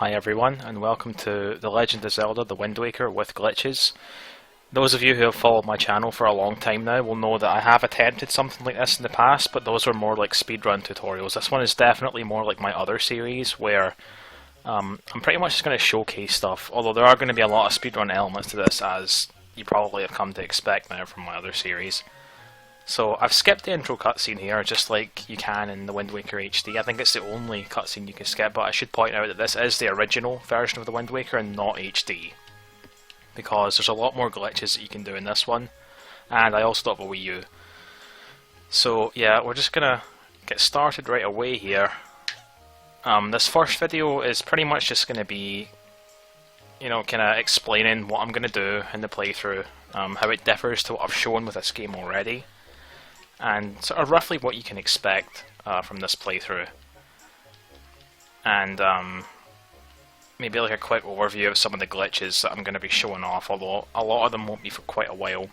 Hi everyone, and welcome to The Legend of Zelda: The Wind Waker with glitches. Those of you who have followed my channel for a long time now will know that I have attempted something like this in the past, but those were more like speedrun tutorials. This one is definitely more like my other series, where I'm pretty much just going to showcase stuff, although there are going to be a lot of speedrun elements to this, as you probably have come to expect now from my other series. So I've skipped the intro cutscene here, just like you can in the Wind Waker HD. I think it's the only cutscene you can skip, but I should point out that this is the original version of the Wind Waker and not HD, because there's a lot more glitches that you can do in this one, and I also don't have a Wii U. So yeah, we're just gonna get started right away here. This first video is pretty much just gonna be, kind of explaining what I'm gonna do in the playthrough, how it differs to what I've shown with this game already, and sort of roughly what you can expect from this playthrough. And maybe like a quick overview of some of the glitches that I'm going to be showing off, although a lot of them won't be for quite a while.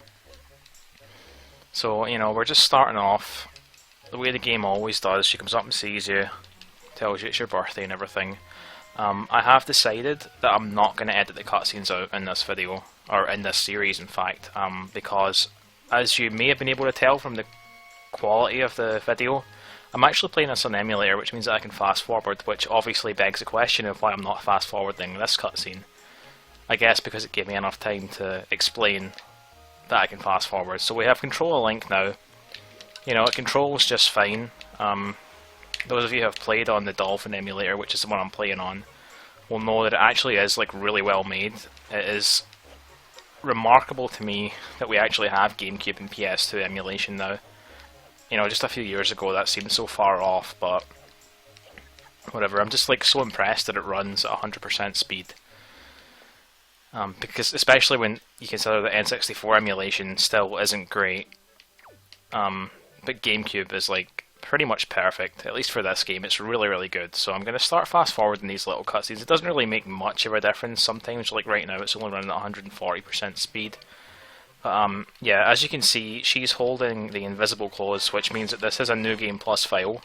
So, we're just starting off the way the game always does. She comes up and sees you, tells you it's your birthday and everything. I have decided that I'm not going to edit the cutscenes out in this video, or in this series in fact, because as you may have been able to tell from the quality of the video, I'm actually playing this on emulator, which means that I can fast forward, which obviously begs the question of why I'm not fast forwarding this cutscene. I guess because it gave me enough time to explain that I can fast forward. So we have Control Link now. It controls just fine. Those of you who have played on the Dolphin emulator, which is the one I'm playing on, will know that it actually is really well made. It is remarkable to me that we actually have GameCube and PS2 emulation now. Just a few years ago that seemed so far off, but whatever. I'm just so impressed that it runs at 100% speed. Because especially when you consider that N64 emulation still isn't great, but GameCube is pretty much perfect. At least for this game, it's really good. So I'm going to start fast forwarding these little cutscenes. It doesn't really make much of a difference sometimes. Like right now, it's only running at 140% speed. Yeah, as you can see, she's holding the invisible clothes, which means that this is a New Game Plus file.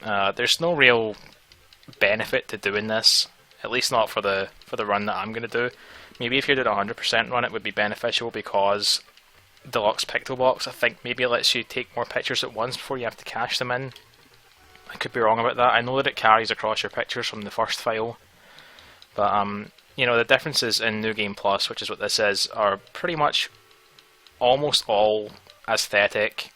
There's no real benefit to doing this, at least not for the run that I'm going to do. Maybe if you did a 100% run, it would be beneficial, because Deluxe Picto Box, I think, maybe lets you take more pictures at once before you have to cache them in. I could be wrong about that. I know that it carries across your pictures from the first file, but the differences in New Game Plus, which is what this is, are pretty much almost all aesthetic.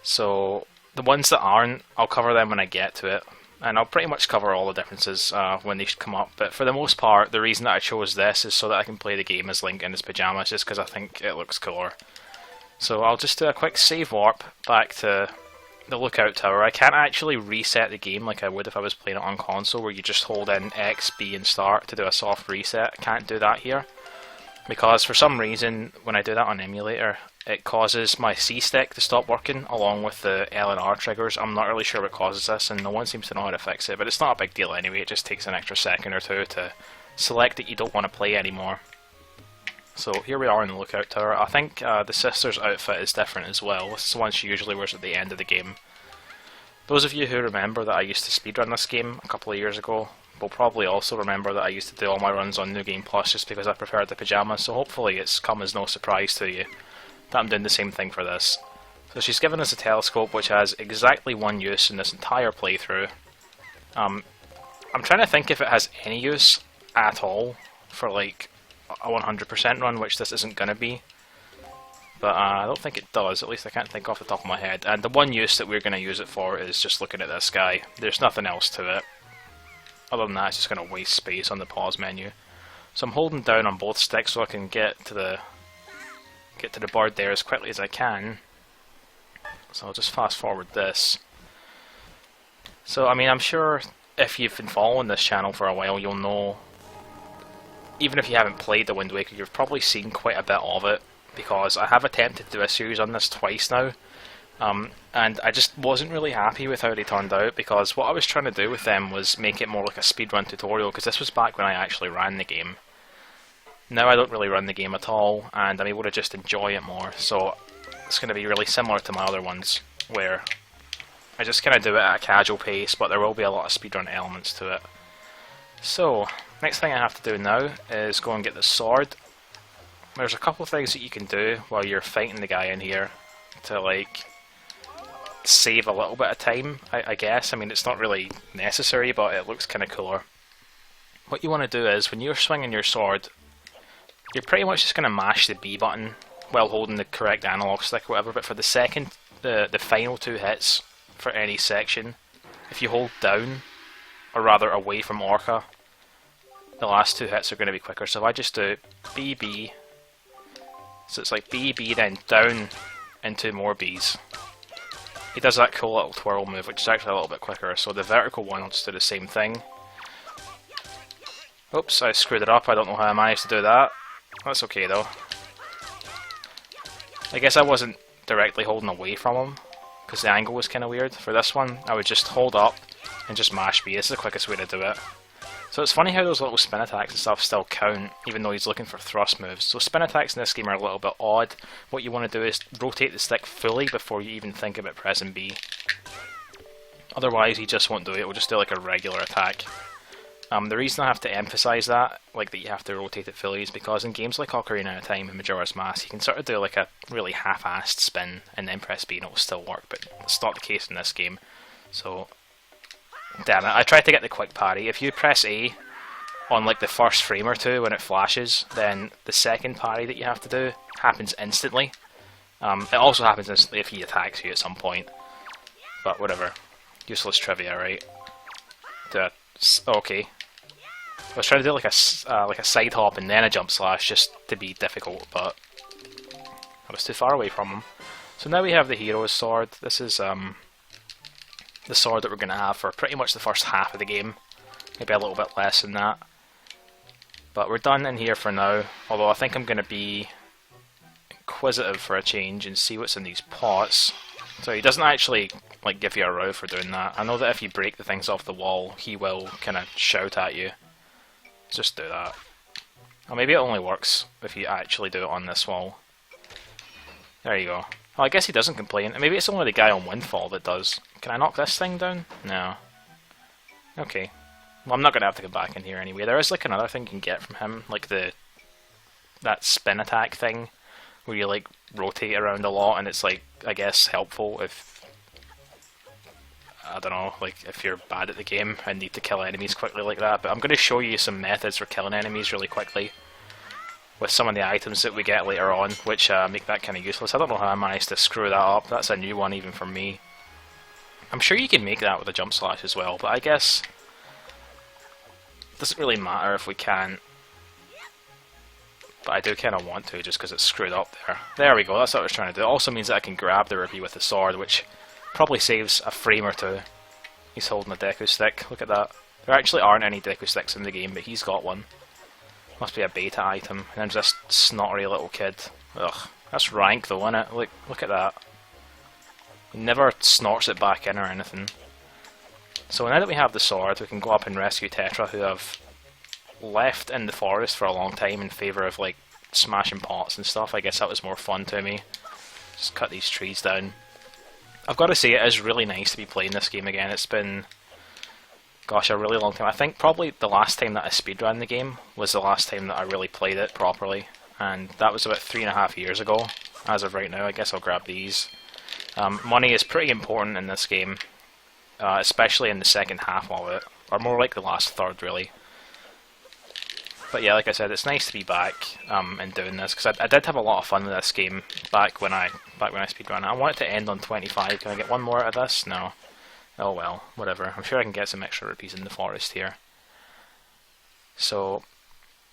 So the ones that aren't, I'll cover them when I get to it, and I'll pretty much cover all the differences when they come up. But for the most part, the reason that I chose this is so that I can play the game as Link in his pajamas, just because I think it looks cooler. So I'll just do a quick save warp back to the Lookout Tower. I can't actually reset the game like I would if I was playing it on console, where you just hold in X, B and start to do a soft reset. I can't do that here, because for some reason when I do that on emulator, it causes my C-stick to stop working along with the L and R triggers. I'm not really sure what causes this, and no one seems to know how to fix it, but it's not a big deal anyway. It just takes an extra second or two to select that you don't want to play anymore. So here we are in the Lookout Tower. I think the sister's outfit is different as well. This is the one she usually wears at the end of the game. Those of you who remember that I used to speedrun this game a couple of years ago will probably also remember that I used to do all my runs on New Game Plus just because I preferred the pajamas, so hopefully it's come as no surprise to you that I'm doing the same thing for this. So she's given us a telescope which has exactly one use in this entire playthrough. I'm trying to think if it has any use at all for a 100% run, which this isn't going to be. But I don't think it does, at least I can't think off the top of my head. And the one use that we're going to use it for is just looking at this guy. There's nothing else to it. Other than that, it's just going to waste space on the pause menu. So I'm holding down on both sticks so I can get to the bird there as quickly as I can. So I'll just fast forward this. So I'm sure if you've been following this channel for a while, you'll know, even if you haven't played the Wind Waker, you've probably seen quite a bit of it, because I have attempted to do a series on this twice now, and I just wasn't really happy with how they turned out, because what I was trying to do with them was make it more like a speedrun tutorial, because this was back when I actually ran the game. Now I don't really run the game at all, and I'm able to just enjoy it more, so it's going to be really similar to my other ones, where I just kind of do it at a casual pace, but there will be a lot of speedrun elements to it. So, next thing I have to do now is go and get the sword. There's a couple of things that you can do while you're fighting the guy in here to like save a little bit of time, I guess. I mean, it's not really necessary, but it looks kind of cooler. What you want to do is, when you're swinging your sword, you're pretty much just going to mash the B button while holding the correct analog stick or whatever, but for the second, the final 2 hits for any section, if you hold down, or rather away from Orca, the last 2 hits are going to be quicker. So if I just do BB, so it's like BB then down into more Bs. He does that cool little twirl move, which is actually a little bit quicker, so the vertical one will just do the same thing. Oops, I screwed it up, I don't know how I managed to do that. That's okay though. I guess I wasn't directly holding away from him, because the angle was kind of weird. For this one, I would just hold up and just mash B. This is the quickest way to do it. So it's funny how those little spin attacks and stuff still count, even though he's looking for thrust moves. So spin attacks in this game are a little bit odd. What you want to do is rotate the stick fully before you even think about pressing B. Otherwise, he just won't do it. He'll just do like a regular attack. The reason I have to emphasise that, like that you have to rotate it fully, is because in games like Ocarina of Time and Majora's Mask, you can sort of do like a really half-assed spin and then press B and it will still work, but it's not the case in this game. So, damn it, I tried to get the quick parry. If you press A on like the first frame or two when it flashes, then the second parry that you have to do happens instantly. It also happens instantly if he attacks you at some point, but whatever. Useless trivia, right? Okay. I was trying to do like a side hop and then a jump slash just to be difficult, but I was too far away from him. So now we have the hero's sword. This is the sword that we're going to have for pretty much the first half of the game. Maybe a little bit less than that. But we're done in here for now, although I think I'm going to be inquisitive for a change and see what's in these pots. So he doesn't actually like give you a row for doing that. I know that if you break the things off the wall, he will kind of shout at you. Just do that. Or maybe it only works if you actually do it on this wall. There you go. Well, I guess he doesn't complain. Maybe it's only the guy on Windfall that does. Can I knock this thing down? No. Okay. Well, I'm not going to have to go back in here anyway. There is like another thing you can get from him, like that spin attack thing, where you like rotate around a lot, and it's like, I guess, helpful if, I don't know, like if you're bad at the game and need to kill enemies quickly like that. But I'm going to show you some methods for killing enemies really quickly with some of the items that we get later on, which make that kind of useless. I don't know how I managed to screw that up. That's a new one even for me. I'm sure you can make that with a jump slash as well, but I guess it doesn't really matter if we can't. But I do kind of want to, just because it's screwed up there. There we go, that's what I was trying to do. It also means that I can grab the rupee with the sword, which probably saves a frame or two. He's holding a Deku stick, look at that. There actually aren't any Deku sticks in the game, but he's got one. Must be a beta item. And then this snottery little kid. Ugh, that's rank though, isn't it? Look at that. He never snorts it back in or anything. So now that we have the sword, we can go up and rescue Tetra, who have left in the forest for a long time in favour of like smashing pots and stuff. I guess that was more fun to me. Just cut these trees down. I've got to say, it is really nice to be playing this game again. It's been, gosh, a really long time. I think probably the last time that I speedran the game was the last time that I really played it properly, and that was about 3.5 years ago. As of right now, I guess I'll grab these. Money is pretty important in this game, especially in the second half of it, or more like the last third, really. But yeah, like I said, it's nice to be back and doing this, because I did have a lot of fun with this game back when I speedran it. I want it to end on 25. Can I get one more out of this? No. Oh well, whatever. I'm sure I can get some extra rupees in the forest here. So,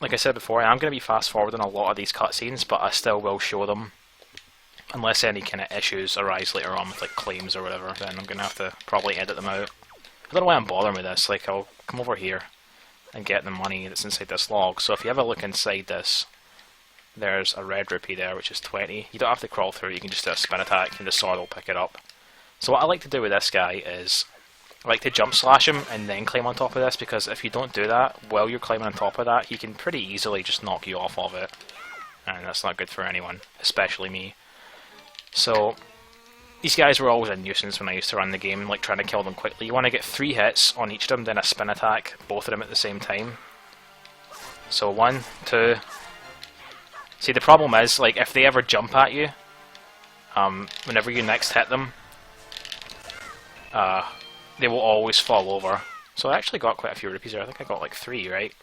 like I said before, I am going to be fast forwarding a lot of these cutscenes, but I still will show them. Unless any kind of issues arise later on with like claims or whatever, then I'm going to have to probably edit them out. I don't know why I'm bothering with this. Like, I'll come over here and get the money that's inside this log. So if you have a look inside this, there's a red rupee there, which is 20. You don't have to crawl through, you can just do a spin attack and the sword will pick it up. So what I like to do with this guy is, I like to jump slash him and then climb on top of this, because if you don't do that while you're climbing on top of that, he can pretty easily just knock you off of it. And that's not good for anyone, especially me. So, These guys were always a nuisance when I used to run the game, like trying to kill them quickly. You want to get 3 hits on each of them, then a spin attack, both of them at the same time. So 1, 2. See, the problem is, like, if they ever jump at you, whenever you next hit them, they will always fall over. So I actually got quite a few rupees there. I think I got like 3, right?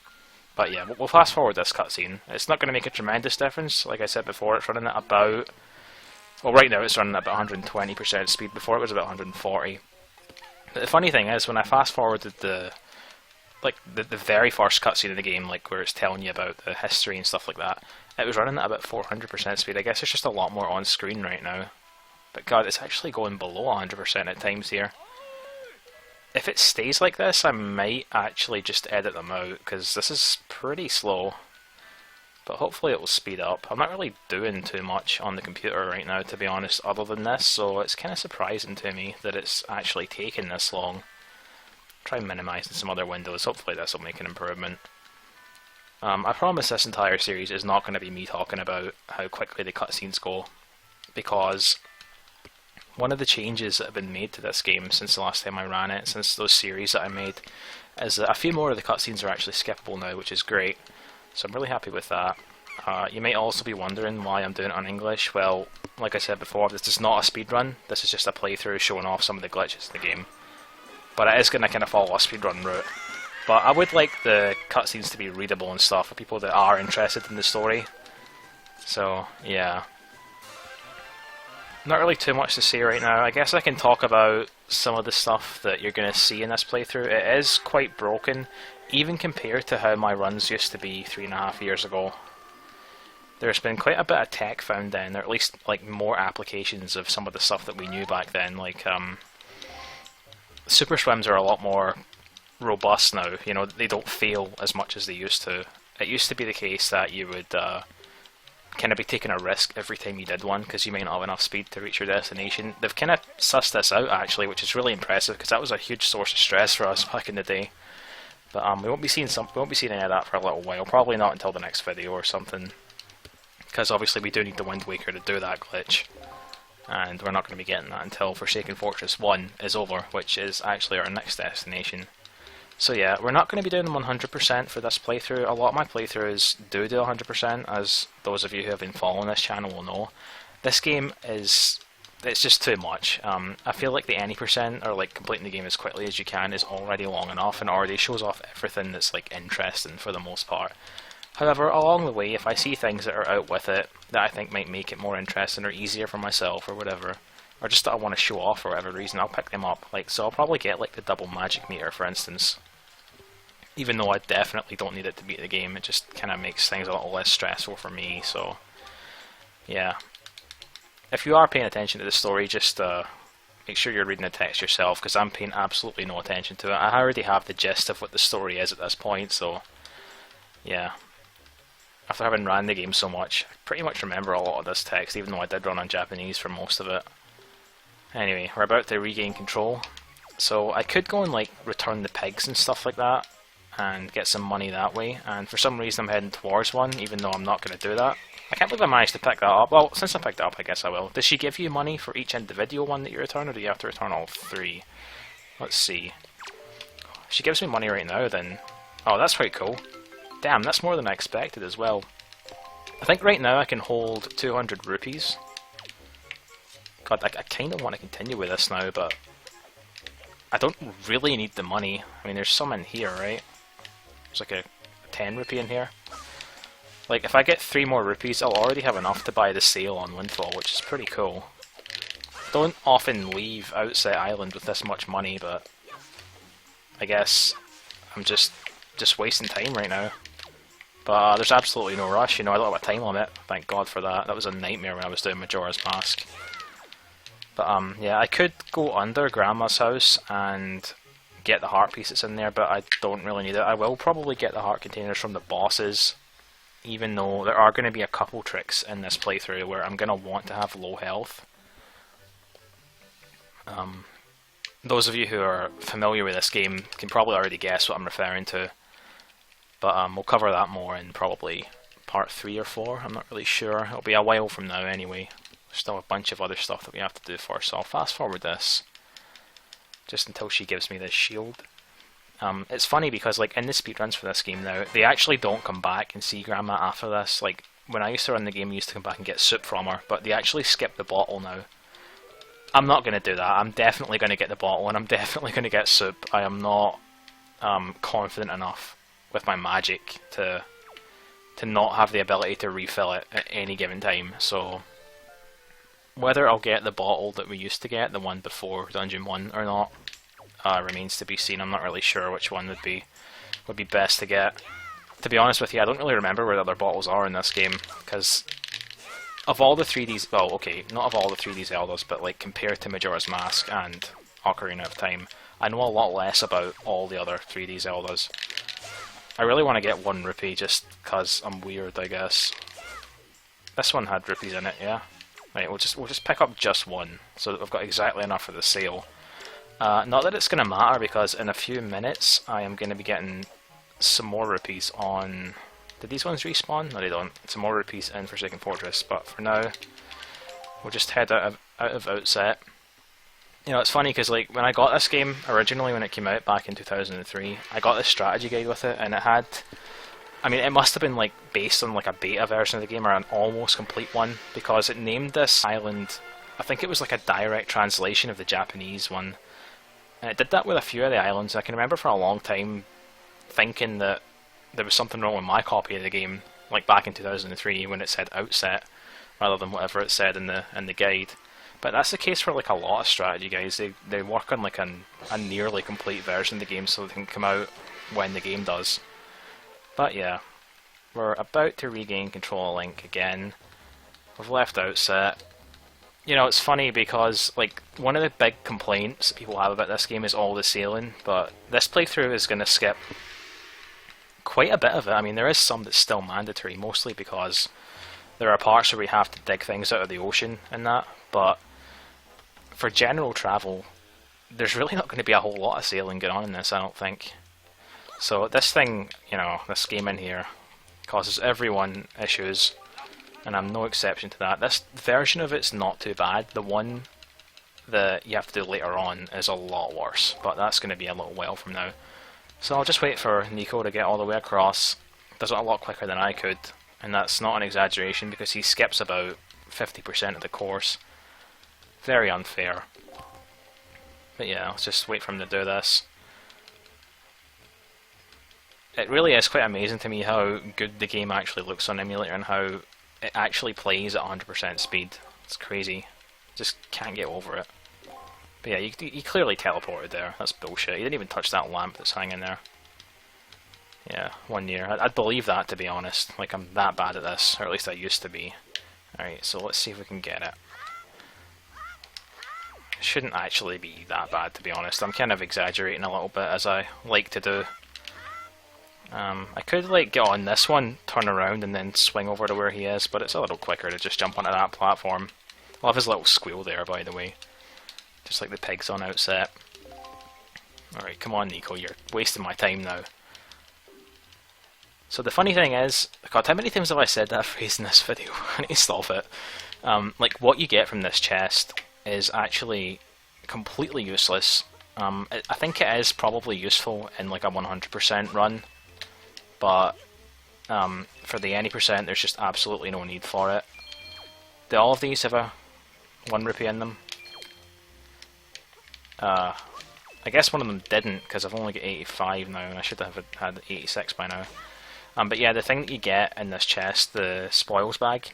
But yeah, we'll fast forward this cutscene. It's not going to make a tremendous difference. Like I said before, it's running at about... Well, right now it's running at about 120% speed. Before it was about 140. But the funny thing is, when I fast forwarded the very first cutscene of the game, like where it's telling you about the history and stuff like that, it was running at about 400% speed. I guess there's just a lot more on screen right now. But god, it's actually going below 100% at times here. If it stays like this, I might actually just edit them out, because this is pretty slow. But hopefully it will speed up. I'm not really doing too much on the computer right now, to be honest, other than this, so it's kind of surprising to me that it's actually taking this long. Try minimizing some other windows, hopefully this will make an improvement. I promise this entire series is not going to be me talking about how quickly the cutscenes go, because one of the changes that have been made to this game since the last time I ran it, since those series that I made, is that a few more of the cutscenes are actually skippable now, which is great. So I'm really happy with that. You might also be wondering why I'm doing it on English. Well, like I said before, this is not a speedrun. This is just a playthrough showing off some of the glitches in the game. But it is going to kind of follow a speedrun route. But I would like the cutscenes to be readable and stuff for people that are interested in the story. So, yeah. Not really too much to say right now. I guess I can talk about some of the stuff that you're going to see in this playthrough. It is quite broken, even compared to how my runs used to be 3.5 years ago. There's been quite a bit of tech found in, or at least like more applications of some of the stuff that we knew back then. Like super swims are a lot more robust now. You know, they don't fail as much as they used to. It used to be the case that you would kind of be taking a risk every time you did one, because you might not have enough speed to reach your destination. They've kind of sussed this out actually, which is really impressive, because that was a huge source of stress for us back in the day. But we won't be seeing any of that for a little while. Probably not until the next video or something, because obviously we do need the Wind Waker to do that glitch, and we're not going to be getting that until Forsaken Fortress 1 is over, which is actually our next destination. So yeah, we're not going to be doing 100% for this playthrough. A lot of my playthroughs do 100%, as those of you who have been following this channel will know. This game it's just too much. I feel like the any percent, or like completing the game as quickly as you can, is already long enough and already shows off everything that's like interesting for the most part. However, along the way, if I see things that are out with it that I think might make it more interesting or easier for myself or whatever, or just that I want to show off for whatever reason, I'll pick them up. Like, so I'll probably get like the double magic meter, for instance. Even though I definitely don't need it to beat the game, it just kind of makes things a little less stressful for me, so yeah. If you are paying attention to the story, just make sure you're reading the text yourself, because I'm paying absolutely no attention to it. I already have the gist of what the story is at this point, so yeah. After having ran the game so much, I pretty much remember a lot of this text, even though I did run on Japanese for most of it. Anyway, we're about to regain control, so I could go and like return the pigs and stuff like that, and get some money that way, and for some reason I'm heading towards one, even though I'm not going to do that. I can't believe I managed to pick that up. Well, since I picked it up, I guess I will. Does she give you money for each individual one that you return, or do you have to return all 3? Let's see. She gives me money right now, then. Oh, that's pretty cool. Damn, that's more than I expected as well. I think right now I can hold 200 rupees. God, I kind of want to continue with this now, but I don't really need the money. I mean, there's some in here, right? There's like a 10 rupee in here. Like, if I get 3 more rupees, I'll already have enough to buy the sail on Windfall, which is pretty cool. Don't often leave Outset Island with this much money, but I guess I'm just wasting time right now. But there's absolutely no rush, you know, I don't have a time limit, thank God for that. That was a nightmare when I was doing Majora's Mask. But yeah, I could go under Grandma's house and get the heart piece that's in there, but I don't really need it. I will probably get the heart containers from the bosses, even though there are going to be a couple tricks in this playthrough where I'm going to want to have low health. Those of you who are familiar with this game can probably already guess what I'm referring to, but we'll cover that more in probably part 3 or 4, I'm not really sure. It'll be a while from now anyway. There's still a bunch of other stuff that we have to do first, so I'll fast forward this just until she gives me this shield. It's funny because like in the speedruns for this game now, they actually don't come back and see Grandma after this. Like when I used to run the game, we used to come back and get soup from her, but they actually skip the bottle now. I'm not going to do that. I'm definitely going to get the bottle, and I'm definitely going to get soup. I am not confident enough with my magic to not have the ability to refill it at any given time. So whether I'll get the bottle that we used to get, the one before Dungeon 1 or not, remains to be seen. I'm not really sure which one would be best to get. To be honest with you, I don't really remember where the other bottles are in this game, because of all the 3Ds, well, okay, not of all the 3D Zeldas, but like compared to Majora's Mask and Ocarina of Time, I know a lot less about all the other 3D Zeldas. I really want to get 1 rupee just because I'm weird, I guess. This one had rupees in it, yeah? Right, we'll just pick up just 1, so that we've got exactly enough for the sale. Not that it's going to matter, because in a few minutes I am going to be getting some more rupees on... Did these ones respawn? No, they don't. Some more rupees in Forsaken Fortress, but for now, we'll just head out of Outset. You know, it's funny because like when I got this game originally when it came out back in 2003, I got this strategy guide with it, and it had, I mean, it must have been like based on like a beta version of the game or an almost complete one, because it named this island, I think it was like a direct translation of the Japanese one, and it did that with a few of the islands. I can remember for a long time thinking that there was something wrong with my copy of the game, like back in 2003 when it said Outset rather than whatever it said in the guide. But that's the case for like a lot of strategy guides. They work on like a nearly complete version of the game so they can come out when the game does. But yeah, we're about to regain control of Link again. We've left Outset. You know, it's funny because like one of the big complaints people have about this game is all the sailing, but this playthrough is going to skip quite a bit of it. I mean, there is some that's still mandatory, mostly because there are parts where we have to dig things out of the ocean and that, but for general travel, there's really not going to be a whole lot of sailing going on in this, I don't think. So this thing, you know, this game in here, causes everyone issues, and I'm no exception to that. This version of it's not too bad. The one that you have to do later on is a lot worse, but that's going to be a little while from now. So I'll just wait for Nico to get all the way across. Does it a lot quicker than I could, and that's not an exaggeration because he skips about 50% of the course. Very unfair. But yeah, let's just wait for him to do this. It really is quite amazing to me how good the game actually looks on emulator and how it actually plays at 100% speed. It's crazy. Just can't get over it. But yeah, he clearly teleported there. That's bullshit. He didn't even touch that lamp that's hanging there. Yeah, 1 year. I'd believe that, to be honest. Like, I'm that bad at this, or at least I used to be. Alright, so let's see if we can get it. It shouldn't actually be that bad, to be honest. I'm kind of exaggerating a little bit, as I like to do. I could like get on this one, turn around, and then swing over to where he is, but it's a little quicker to just jump onto that platform. Love his little squeal there, by the way. Just like the pigs on Outset. Alright, come on Nico, you're wasting my time now. So the funny thing is, God, how many times have I said that phrase in this video? I need to stop it. Like, what you get from this chest is actually completely useless. I think it is probably useful in like a 100% run, but for the any percent there's just absolutely no need for it. Do all of these have a 1 rupee in them? I guess one of them didn't, because I've only got 85 now, and I should have had 86 by now. But yeah, the thing that you get in this chest, the spoils bag,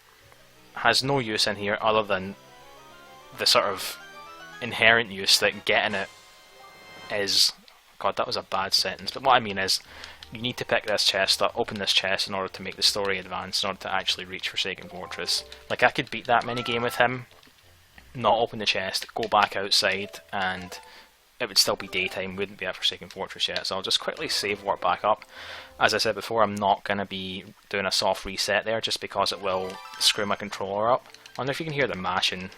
has no use in here other than the sort of inherent use that getting it is... God, that was a bad sentence, but what I mean is, you need to pick this chest up, open this chest in order to make the story advance, in order to actually reach Forsaken Fortress. Like, I could beat that minigame with him, not open the chest, go back outside, and it would still be daytime, wouldn't be at Forsaken Fortress yet, so I'll just quickly save warp back up. As I said before, I'm not going to be doing a soft reset there, just because it will screw my controller up. I wonder if you can hear the mashing.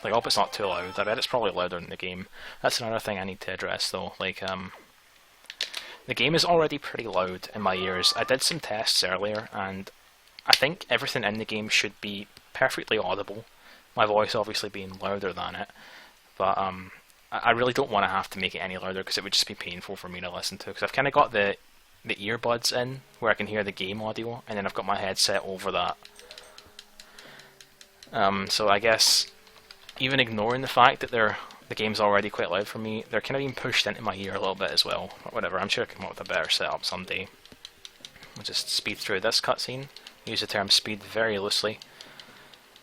Like, I hope it's not too loud. I bet it's probably louder in the game. That's another thing I need to address though. Like, the game is already pretty loud in my ears. I did some tests earlier, and I think everything in the game should be perfectly audible. My voice obviously being louder than it, but I really don't want to have to make it any louder because it would just be painful for me to listen to. Because I've kind of got the earbuds in where I can hear the game audio, and then I've got my headset over that. So I guess even ignoring the fact that the game's already quite loud for me, they're kind of being pushed into my ear a little bit as well. But whatever, I'm sure I can come up with a better setup someday. We'll just speed through this cutscene. Use the term speed very loosely.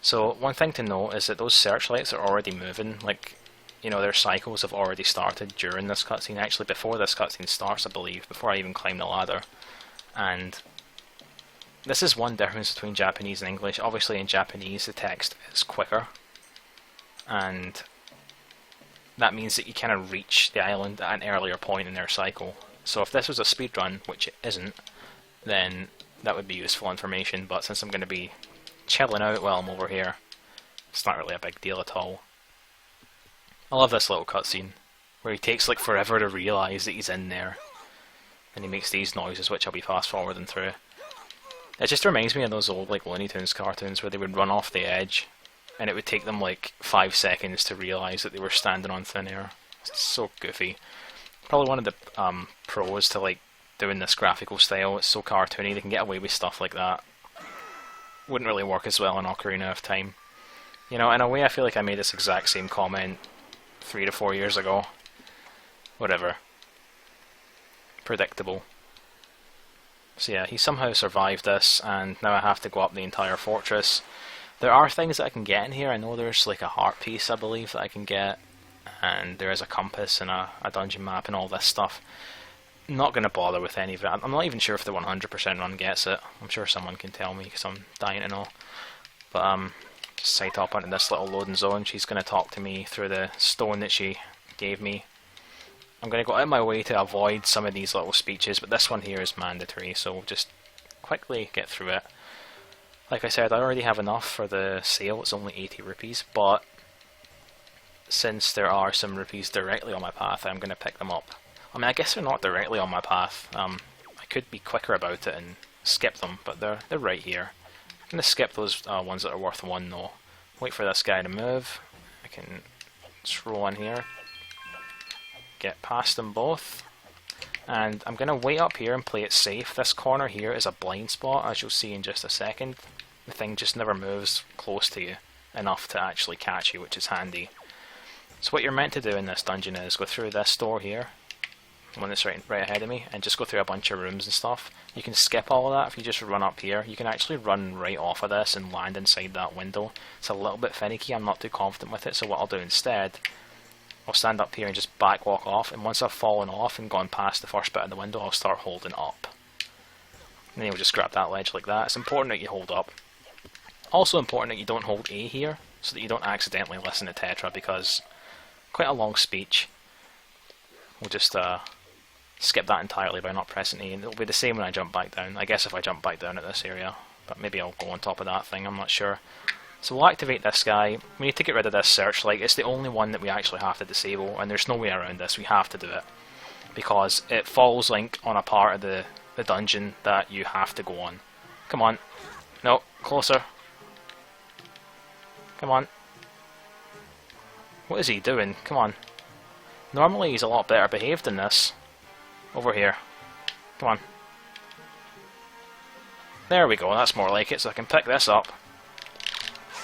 So one thing to note is that those searchlights are already moving. Like, you know, their cycles have already started during this cutscene. Actually, before this cutscene starts, I believe, before I even climb the ladder. And this is one difference between Japanese and English. Obviously, in Japanese, the text is quicker, and that means that you kind of reach the island at an earlier point in their cycle. So if this was a speedrun, which it isn't, then that would be useful information. But since I'm going to be chilling out while I'm over here, it's not really a big deal at all. I love this little cutscene where he takes like forever to realise that he's in there, and he makes these noises, which I'll be fast forwarding through. It just reminds me of those old like Looney Tunes cartoons where they would run off the edge, and it would take them like 5 seconds to realise that they were standing on thin air. It's so goofy. Probably one of the pros to like doing this graphical style. It's so cartoony, they can get away with stuff like that. Wouldn't really work as well in Ocarina of Time. You know, in a way I feel like I made this exact same comment 3 to 4 years ago. Whatever. Predictable. So yeah, he somehow survived this, and now I have to go up the entire fortress. There are things that I can get in here. I know there's like a heart piece, I believe, that I can get, and there is a compass and a dungeon map and all this stuff. Not going to bother with any of it. I'm not even sure if the 100% run gets it. I'm sure someone can tell me because I'm dying to know. But just sight up onto this little loading zone. She's going to talk to me through the stone that she gave me. I'm going to go out of my way to avoid some of these little speeches, but this one here is mandatory, so we'll just quickly get through it. Like I said, I already have enough for the sale. It's only 80 rupees, but since there are some rupees directly on my path, I'm going to pick them up. I mean, I guess they're not directly on my path. I could be quicker about it and skip them, but they're right here. I'm going to skip those ones that are worth 1 though. Wait for this guy to move. I can just roll in here, get past them both, and I'm going to wait up here and play it safe. This corner here is a blind spot, as you'll see in just a second. The thing just never moves close to you enough to actually catch you, which is handy. So what you're meant to do in this dungeon is go through this door here, the one that's right ahead of me, and just go through a bunch of rooms and stuff. You can skip all of that if you just run up here. You can actually run right off of this and land inside that window. It's a little bit finicky, I'm not too confident with it, so what I'll do instead, I'll stand up here and just back walk off, and once I've fallen off and gone past the first bit of the window, I'll start holding up. And then you'll just grab that ledge like that. It's important that you hold up. Also important that you don't hold A here, so that you don't accidentally listen to Tetra, because quite a long speech. We'll just skip that entirely by not pressing A, and it'll be the same when I jump back down. I guess if I jump back down at this area, but maybe I'll go on top of that thing, I'm not sure. So we'll activate this guy. We need to get rid of this searchlight. It's the only one that we actually have to disable, and there's no way around this. We have to do it, because it follows Link on a part of the dungeon that you have to go on. Come on. No, closer. Come on. What is he doing? Come on. Normally he's a lot better behaved than this. Over here. Come on. There we go, that's more like it, so I can pick this up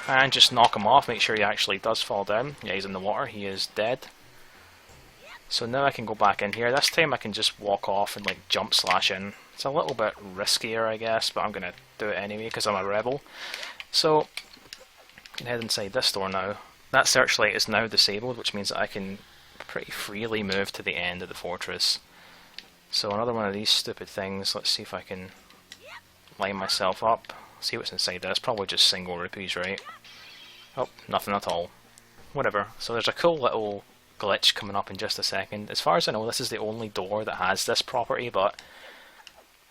and just knock him off, make sure he actually does fall down. Yeah, he's in the water, he is dead. So now I can go back in here. This time I can just walk off and like jump slash in. It's a little bit riskier, I guess, but I'm going to do it anyway because I'm a rebel. So I can head inside this door now. That searchlight is now disabled, which means that I can pretty freely move to the end of the fortress. So another one of these stupid things. Let's see if I can line myself up. See what's inside there. It's probably just single rupees, right? Oh, nothing at all. Whatever. So there's a cool little glitch coming up in just a second. As far as I know, this is the only door that has this property, but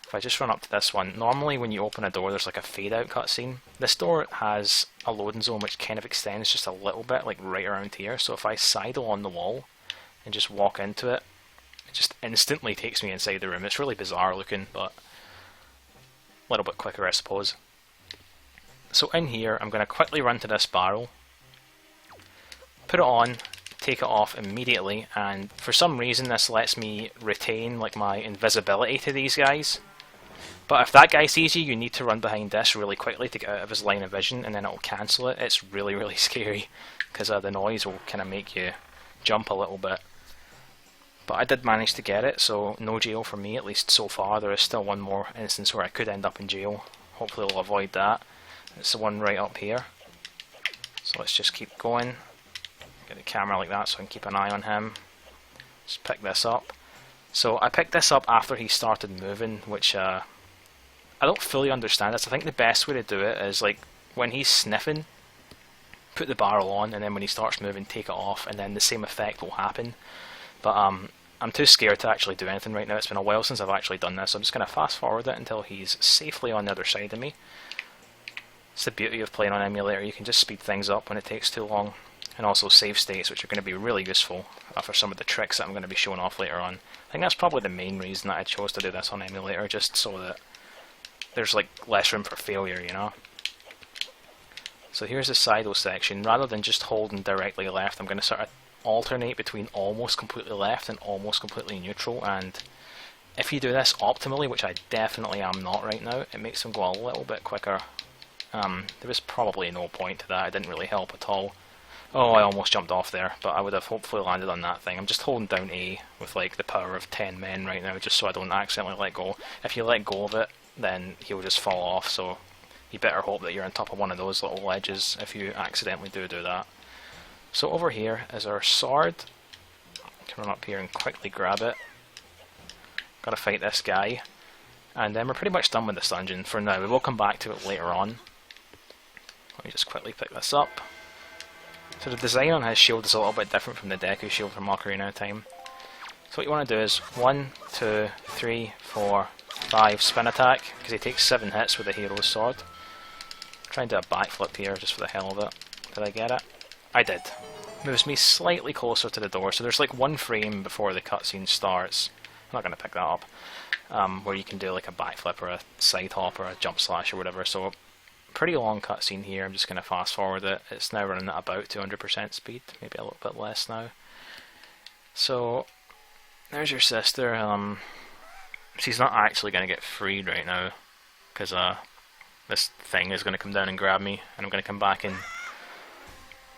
if I just run up to this one, normally when you open a door there's like a fade out cutscene. This door has a loading zone which kind of extends just a little bit, like right around here. So if I sidle on the wall and just walk into it, it just instantly takes me inside the room. It's really bizarre looking, but a little bit quicker, I suppose. So in here, I'm going to quickly run to this barrel, put it on, take it off immediately, and for some reason this lets me retain like my invisibility to these guys. But if that guy sees you, you need to run behind this really quickly to get out of his line of vision, and then it'll cancel it. It's really, really scary, because the noise will kind of make you jump a little bit. But I did manage to get it, so no jail for me, at least so far. There is still one more instance where I could end up in jail. Hopefully we'll avoid that. It's the one right up here. So let's just keep going. Get the camera like that so I can keep an eye on him. Just pick this up. So I picked this up after he started moving, which I don't fully understand this. I think the best way to do it is like when he's sniffing, put the barrel on, and then when he starts moving, take it off, and then the same effect will happen. But I'm too scared to actually do anything right now. It's been a while since I've actually done this, so I'm just going to fast forward it until he's safely on the other side of me. It's the beauty of playing on emulator. You can just speed things up when it takes too long. And also save states, which are going to be really useful for some of the tricks that I'm going to be showing off later on. I think that's probably the main reason that I chose to do this on emulator, just so that there's like less room for failure, you know. So here's the Sido section. Rather than just holding directly left, I'm going to sort of alternate between almost completely left and almost completely neutral, and if you do this optimally, which I definitely am not right now, it makes them go a little bit quicker. There was probably no point to that. It didn't really help at all. Oh, I almost jumped off there, but I would have hopefully landed on that thing. I'm just holding down A with like the power of 10 men right now, just so I don't accidentally let go. If you let go of it, then he'll just fall off, so you better hope that you're on top of one of those little ledges if you accidentally do that. So over here is our sword. I can run up here and quickly grab it. Gotta fight this guy. And then we're pretty much done with this dungeon for now. We will come back to it later on. Let me just quickly pick this up. So the design on his shield is a little bit different from the Deku shield from Ocarina of Time. So what you want to do is 1, 2, 3, 4, 5 spin attack, because he takes 7 hits with the hero's sword. Try and do a backflip here just for the hell of it. Did I get it? I did. Moves me slightly closer to the door, so there's like 1 frame before the cutscene starts. I'm not going to pick that up. Where you can do like a backflip or a side hop or a jump slash or whatever. So pretty long cutscene here. I'm just going to fast forward it. It's now running at about 200% speed, maybe a little bit less now. So there's your sister. She's not actually going to get freed right now, because this thing is going to come down and grab me, and I'm going to come back and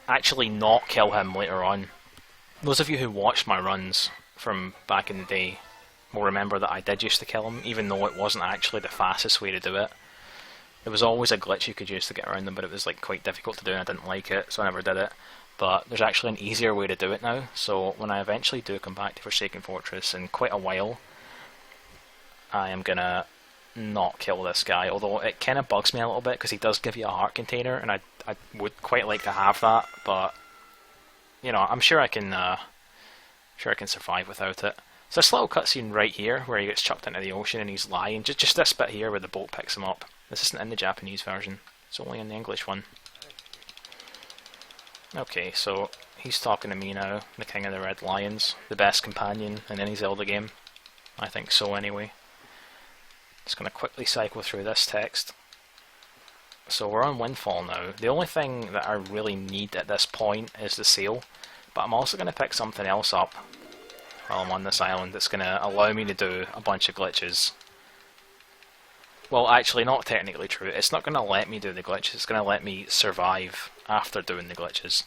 actually not kill him later on. Those of you who watched my runs from back in the day will remember that I did used to kill him, even though it wasn't actually the fastest way to do it. There was always a glitch you could use to get around them, but it was like quite difficult to do and I didn't like it, so I never did it. But there's actually an easier way to do it now, so when I eventually do come back to Forsaken Fortress in quite a while, I am gonna not kill this guy, although it kind of bugs me a little bit because he does give you a heart container, and I would quite like to have that, but you know, I'm sure I can survive without it. So this little cutscene right here where he gets chucked into the ocean and he's lying, just this bit here where the boat picks him up. This isn't in the Japanese version, it's only in the English one. Okay, so he's talking to me now, the King of the Red Lions, the best companion in any Zelda game. I think so anyway. Just going to quickly cycle through this text. So we're on Windfall now. The only thing that I really need at this point is the sail, but I'm also going to pick something else up while I'm on this island that's going to allow me to do a bunch of glitches. Well, actually, not technically true. It's not going to let me do the glitches, it's going to let me survive after doing the glitches.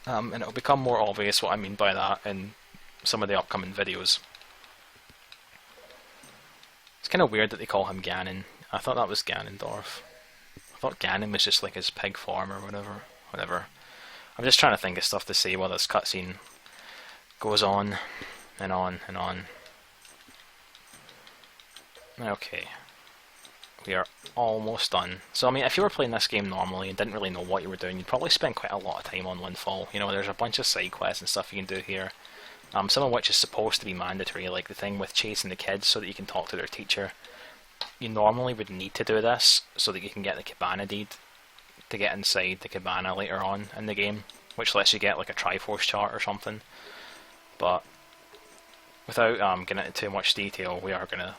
And it'll become more obvious what I mean by that in some of the upcoming videos. It's kind of weird that they call him Ganon. I thought that was Ganondorf. I thought Ganon was just like his pig form or whatever. I'm just trying to think of stuff to say while this cutscene goes on and on and on. Okay. We are almost done. So I mean, if you were playing this game normally and didn't really know what you were doing, you'd probably spend quite a lot of time on Windfall. You know, there's a bunch of side quests and stuff you can do here. Some of which is supposed to be mandatory, like the thing with chasing the kids so that you can talk to their teacher. You normally would need to do this so that you can get the Cabana deed to get inside the Cabana later on in the game, which lets you get like a Triforce chart or something. But without getting into too much detail, we are going to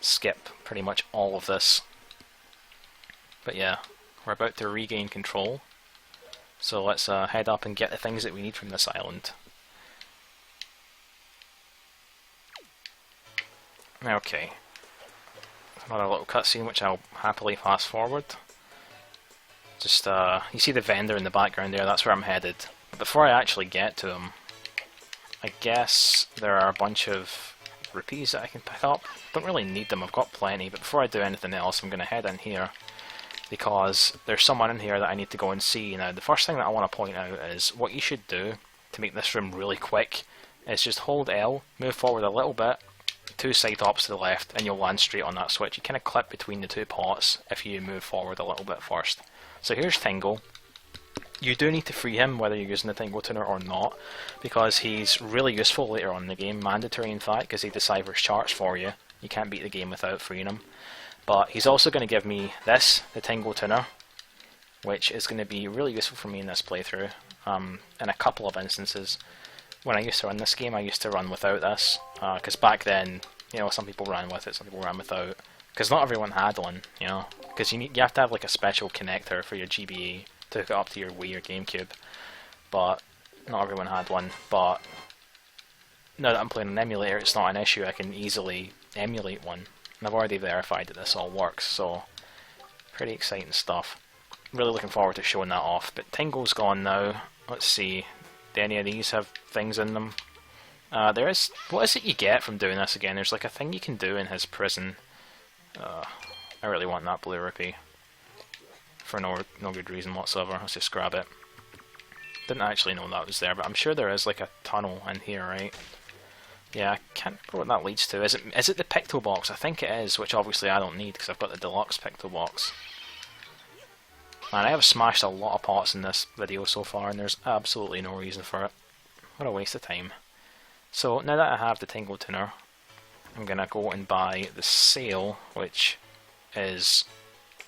skip pretty much all of this. But yeah, we're about to regain control. So let's head up and get the things that we need from this island. Okay. Another little cutscene which I'll happily fast forward. Just, you see the vendor in the background there, that's where I'm headed. But before I actually get to him, I guess there are a bunch of rupees that I can pick up. Don't really need them, I've got plenty, but before I do anything else I'm going to head in here because there's someone in here that I need to go and see. Now the first thing that I want to point out is what you should do to make this room really quick is just hold L, move forward a little bit, 2 side hops to the left, and you'll land straight on that switch. You kind of clip between the 2 pots if you move forward a little bit first. So here's Tingle. You do need to free him whether you're using the Tingle tuner or not, because he's really useful later on in the game, mandatory in fact, because he deciphers charts for you. You can't beat the game without freeing him. But he's also going to give me this, the Tingle tuner, which is going to be really useful for me in this playthrough, in a couple of instances. When I used to run this game, I used to run without this, because back then, you know, some people ran with it, some people ran without, because not everyone had one, you know, because you have to have like a special connector for your GBA to hook it up to your Wii or GameCube, but not everyone had one. But now that I'm playing an emulator, it's not an issue, I can easily emulate one, and I've already verified that this all works, so pretty exciting stuff. Really looking forward to showing that off. But Tingle's gone now. Let's see, do any of these have things in them? There is, what is it you get from doing this again? There's like a thing you can do in his prison. I really want that blue rupee. For no good reason whatsoever. Let's just grab it. Didn't actually know that was there, but I'm sure there is like a tunnel in here, right? Yeah, I can't remember what that leads to. Is it the Picto box? I think it is, which obviously I don't need because I've got the deluxe Picto box. Man, I have smashed a lot of pots in this video so far, and there's absolutely no reason for it. What a waste of time. So now that I have the Tingle tuner, I'm gonna go and buy the sail, which is,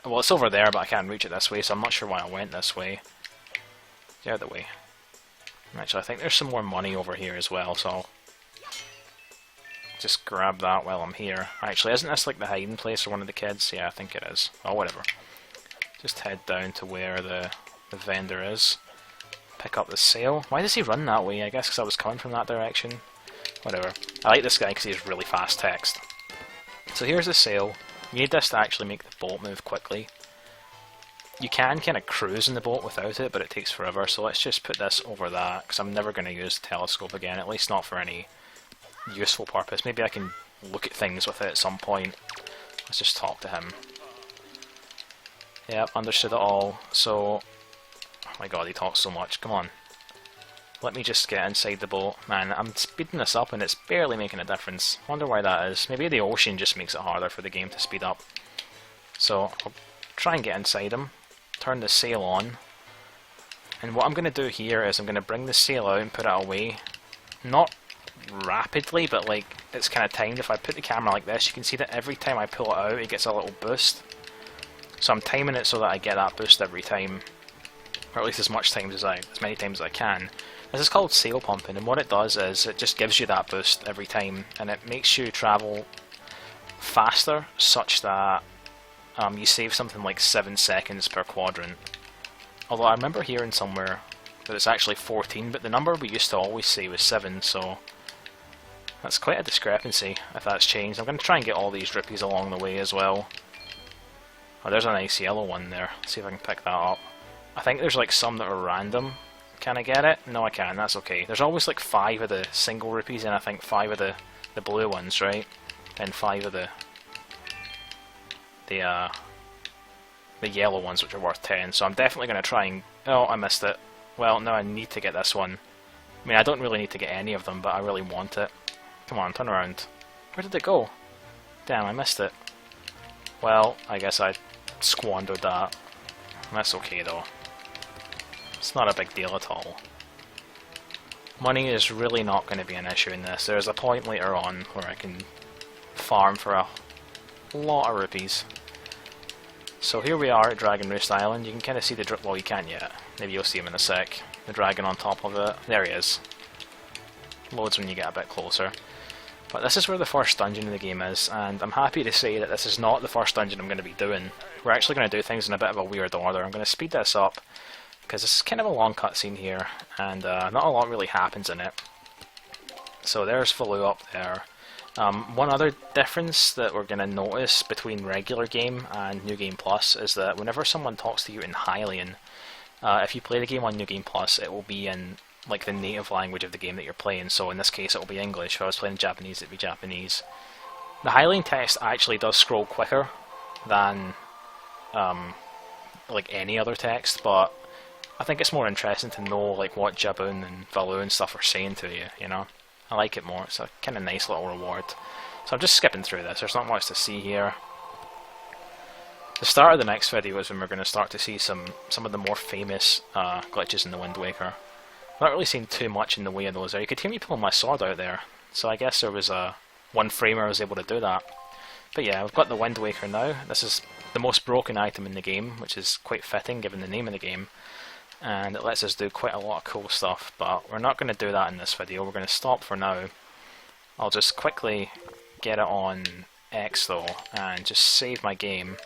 well, it's over there, but I can't reach it this way, so I'm not sure why I went this way. Get out of the way. Actually, I think there's some more money over here as well, so I'll just grab that while I'm here. Actually, isn't this like the hiding place for one of the kids? Yeah, I think it is. Oh, whatever. Just head down to where the vendor is. Pick up the sail. Why does he run that way? I guess because I was coming from that direction. Whatever. I like this guy because he has really fast text. So here's the sail. You need this to actually make the boat move quickly. You can kind of cruise in the boat without it, but it takes forever, so let's just put this over that, because I'm never going to use the telescope again, at least not for any useful purpose. Maybe I can look at things with it at some point. Let's just talk to him. Yep, understood it all. So, oh my god, he talks so much. Come on. Let me just get inside the boat. Man, I'm speeding this up and it's barely making a difference. Wonder why that is. Maybe the ocean just makes it harder for the game to speed up. So, I'll try and get inside him. Turn the sail on. And what I'm going to do here is I'm going to bring the sail out and put it away. Not rapidly, but like, it's kind of timed. If I put the camera like this, you can see that every time I pull it out, it gets a little boost. So I'm timing it so that I get that boost every time. Or at least as many times as I can. This is called sail pumping, and what it does is it just gives you that boost every time, and it makes you travel faster, such that you save something like 7 seconds per quadrant. Although I remember hearing somewhere that it's actually 14, but the number we used to always say was 7, so that's quite a discrepancy if that's changed. I'm going to try and get all these rupees along the way as well. Oh, there's a nice yellow one there. Let's see if I can pick that up. I think there's like some that are random. Can I get it? No, I can. That's okay. There's always like 5 of the single rupees, and I think 5 of the blue ones, right? And 5 of the yellow ones, which are worth 10. So I'm definitely going to try and... Oh, I missed it. Well, no, I need to get this one. I mean, I don't really need to get any of them, but I really want it. Come on, turn around. Where did it go? Damn, I missed it. Well, I guess I squandered that. That's okay, though. It's not a big deal at all. Money is really not going to be an issue in this. There's a point later on where I can farm for a lot of rupees. So here we are at Dragon Roost Island. You can kind of see the well, you can't yet. Maybe you'll see him in a sec. The dragon on top of it. There he is. Loads when you get a bit closer. But this is where the first dungeon in the game is, and I'm happy to say that this is not the first dungeon I'm going to be doing. We're actually going to do things in a bit of a weird order. I'm going to speed this up, because this is kind of a long cutscene here, and not a lot really happens in it. So there's Falu up there. One other difference that we're going to notice between regular game and New Game Plus is that whenever someone talks to you in Hylian, if you play the game on New Game Plus, it will be in like the native language of the game that you're playing. So in this case, it will be English. If I was playing Japanese, it'd be Japanese. The Hylian text actually does scroll quicker than like any other text, but I think it's more interesting to know like what Jabun and Valu and stuff are saying to you. You know, I like it more. It's a kind of nice little reward. So I'm just skipping through this. There's not much to see here. The start of the next video is when we're going to start to see some of the more famous glitches in the Wind Waker. I've not really seen too much in the way of those there. You could hear me pulling my sword out there, so I guess there was one frame where I was able to do that. But yeah, we've got the Wind Waker now. This is the most broken item in the game, which is quite fitting given the name of the game. And it lets us do quite a lot of cool stuff, but we're not going to do that in this video. We're going to stop for now. I'll just quickly get it on X though, and just save my game.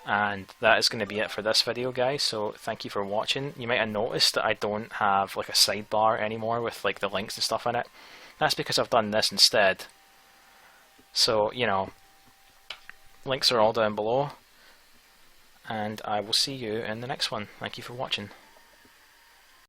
And that is going to be it for this video, guys, so thank you for watching. You might have noticed that I don't have like a sidebar anymore with like the links and stuff in it. That's because I've done this instead. So, you know, links are all down below, and I will see you in the next one. Thank you for watching.